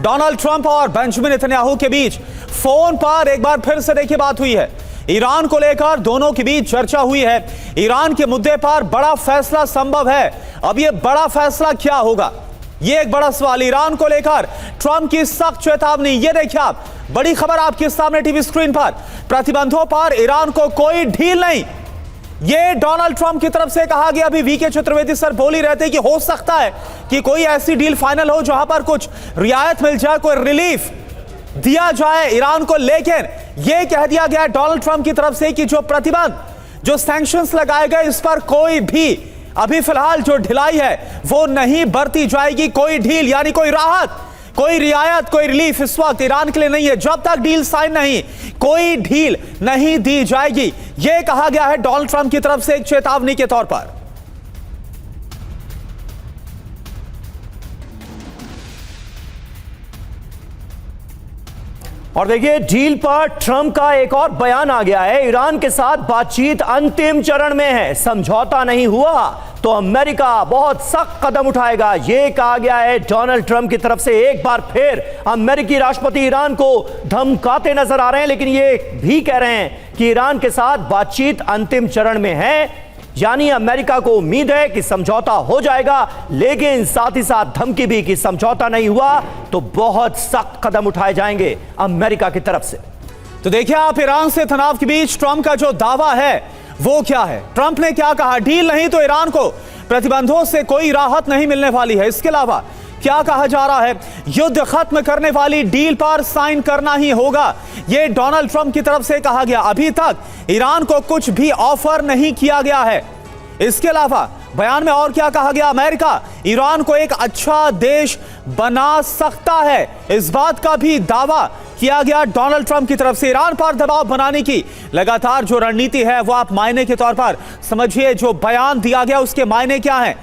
Donald Trump और Benjamin Netanyahu के बीच phone पर एक बार फिर से देखिए बात हुई है। ईरान को लेकर दोनों के बीच चर्चा हुई है। ईरान के मुद्दे पर बड़ा फैसला संभव है। अब यह बड़ा फैसला क्या होगा, यह एक बड़ा सवाल। ईरान को लेकर ट्रंप की सख्त चेतावनी। यह देखिए आप, बड़ी खबर आपके सामने टीवी स्क्रीन पर। प्रतिबंधों पर ईरान को कोई ढील नहीं, ये डोनाल्ड ट्रंप की तरफ से कहा गया। अभी वीके चतुर्वेदी सर बोल ही रहते कि हो सकता है कि कोई ऐसी डील फाइनल हो जहां पर कुछ रियायत मिल जाए, कोई रिलीफ दिया जाए ईरान को। लेकिन यह कह दिया गया डोनाल्ड ट्रंप की तरफ से कि जो प्रतिबंध, जो सैंक्शंस लगाए गए, इस पर कोई भी अभी फिलहाल जो ढिलाई है वो नहीं बरती जाएगी। कोई ढील यानी कोई राहत, कोई रियायत, कोई रिलीफ इस वक्त ईरान के लिए नहीं है। जब तक डील साइन नहीं, कोई ढील नहीं दी जाएगी। यह कहा गया है डोनाल्ड ट्रंप की तरफ से एक चेतावनी के तौर पर। और देखिए, डील पर ट्रंप का एक और बयान आ गया है। ईरान के साथ बातचीत अंतिम चरण में है, समझौता नहीं हुआ तो अमेरिका बहुत सख्त कदम उठाएगा, यह कहा गया है डोनाल्ड ट्रंप की तरफ से। एक बार फिर अमेरिकी राष्ट्रपति ईरान को धमकाते नजर आ रहे हैं, लेकिन ये भी कह रहे हैं कि ईरान के साथ बातचीत अंतिम चरण में है, यानी अमेरिका को उम्मीद है कि समझौता हो जाएगा, लेकिन साथ ही साथ धमकी भी कि समझौता नहीं हुआ तो बहुत सख्त कदम उठाए जाएंगे अमेरिका की तरफ से। तो देखिए आप, ईरान से तनाव के बीच ट्रंप का जो दावा है वो क्या है। ट्रंप ने क्या कहा, डील नहीं तो ईरान को प्रतिबंधों से कोई राहत नहीं मिलने वाली है। इसके अलावा क्या कहा जा रहा है, युद्ध खत्म करने वाली डील पर साइन करना ही होगा, यह डोनाल्ड ट्रंप की तरफ से कहा गया। अभी तक ईरान को कुछ भी ऑफर नहीं किया गया है। इसके अलावा बयान में और क्या कहा गया, अमेरिका ईरान को एक अच्छा देश बना सकता है, इस बात का भी दावा किया गया डोनाल्ड ट्रंप की तरफ से। ईरान पर दबाव बनाने की लगातार जो रणनीति है वो आप मायने के तौर पर समझिए। जो बयान दिया गया उसके मायने क्या हैं,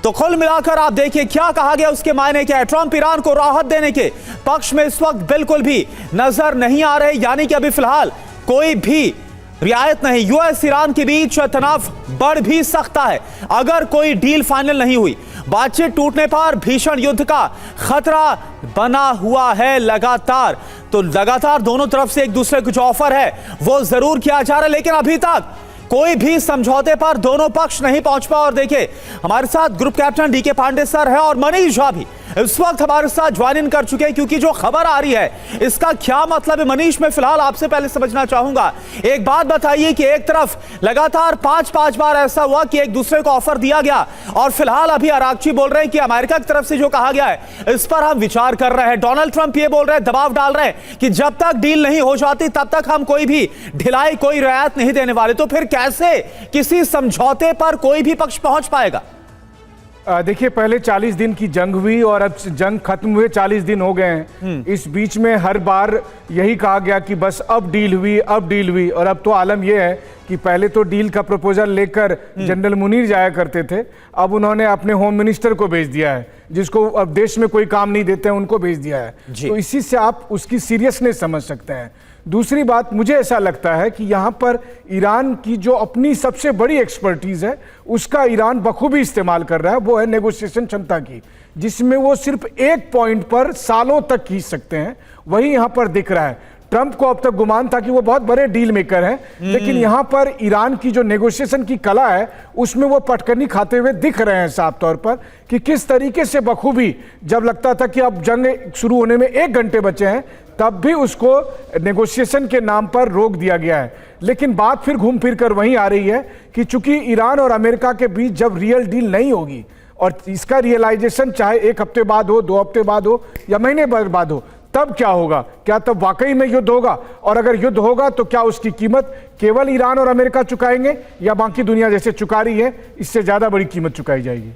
तो कुल मिलाकर आप देखिए क्या कहा गया, उसके मायने क्या है। ट्रंप ईरान को राहत देने के पक्ष में इस वक्त बिल्कुल भी नजर नहीं आ रहे, यानी कि अभी फिलहाल कोई भी रियायत नहीं। यूएस ईरान के बीच तनाव बढ़ भी सकता है अगर कोई डील फाइनल नहीं हुई। बातचीत टूटने पर भीषण युद्ध का खतरा बना हुआ है लगातार। तो लगातार दोनों तरफ से एक दूसरे को जो ऑफर है वो जरूर किया जा रहा है, लेकिन अभी तक कोई भी समझौते पर दोनों पक्ष नहीं पहुंच पाए। और देखिए, हमारे साथ group captain DK Pandey sir है और मनीष झा भी इस वक्त हमारे साथ ज्वाइन इन कर चुके हैं, क्योंकि जो खबर आ रही है इसका क्या मतलब है। मनीष, मैं फिलहाल आपसे पहले समझना चाहूंगा, एक बात बताइए कि एक तरफ लगातार पांच बार ऐसा हुआ कि एक दूसरे को ऑफर दिया गया, और फिलहाल अभी आरागची बोल रहे हैं कि अमेरिका की तरफ से जो कहा गया है इस पर हम विचार कर रहे हैं। डोनाल्ड ट्रंप ये बोल रहे हैं, दबाव डाल रहे हैं कि जब तक डील नहीं हो जाती तब तक हम कोई भी ढिलाई, कोई रियायत नहीं देने वाले। तो फिर कैसे किसी समझौते पर कोई भी पक्ष पहुंच पाएगा? देखिए, पहले 40 दिन की जंग हुई और अब जंग खत्म हुए 40 दिन हो गए हैं। इस बीच में हर बार यही कहा गया कि बस अब डील हुई, अब डील हुई। और अब तो आलम यह है कि पहले तो डील का प्रपोजल लेकर जनरल मुनीर जाया करते थे, अब उन्होंने अपने होम मिनिस्टर को भेज दिया है, जिसको अब देश में कोई काम नहीं देते हैं उनको भेज दिया है। तो इसी से आप उसकी सीरियसनेस समझ सकते हैं। दूसरी बात, मुझे ऐसा लगता है कि यहाँ पर ईरान की जो अपनी सबसे बड़ी एक्सपर्टीज है उसका ईरान बखूबी इस्तेमाल कर रहा है, वो है नेगोशिएशन क्षमता की, जिसमें वो सिर्फ एक पॉइंट पर सालों तक खींच सकते हैं। वही यहाँ पर दिख रहा है। ट्रंप को अब तक गुमान था कि वो बहुत बड़े डील मेकर हैं, लेकिन यहाँ पर ईरान की जो नेगोशिएशन की कला है उसमें वो पटकनी खाते हुए दिख रहे हैं साफ तौर पर, कि किस तरीके से बखूबी, जब लगता था कि अब जंग शुरू होने में 1 घंटे बचे हैं, तब भी उसको नेगोशिएशन के नाम पर रोक दिया गया है। लेकिन बात फिर घूम फिर कर वहीं आ रही है कि चूंकि ईरान और अमेरिका के बीच जब रियल डील नहीं होगी, और इसका रियलाइजेशन चाहे 1 हफ्ते बाद हो, 2 हफ्ते बाद हो या महीने बाद हो, तब क्या होगा? क्या तब वाकई में युद्ध होगा? और अगर युद्ध होगा तो क्या उसकी कीमत केवल ईरान और अमेरिका चुकाएंगे या बाकी दुनिया जैसे चुका रही है इससे ज्यादा बड़ी कीमत चुकाई जाएगी?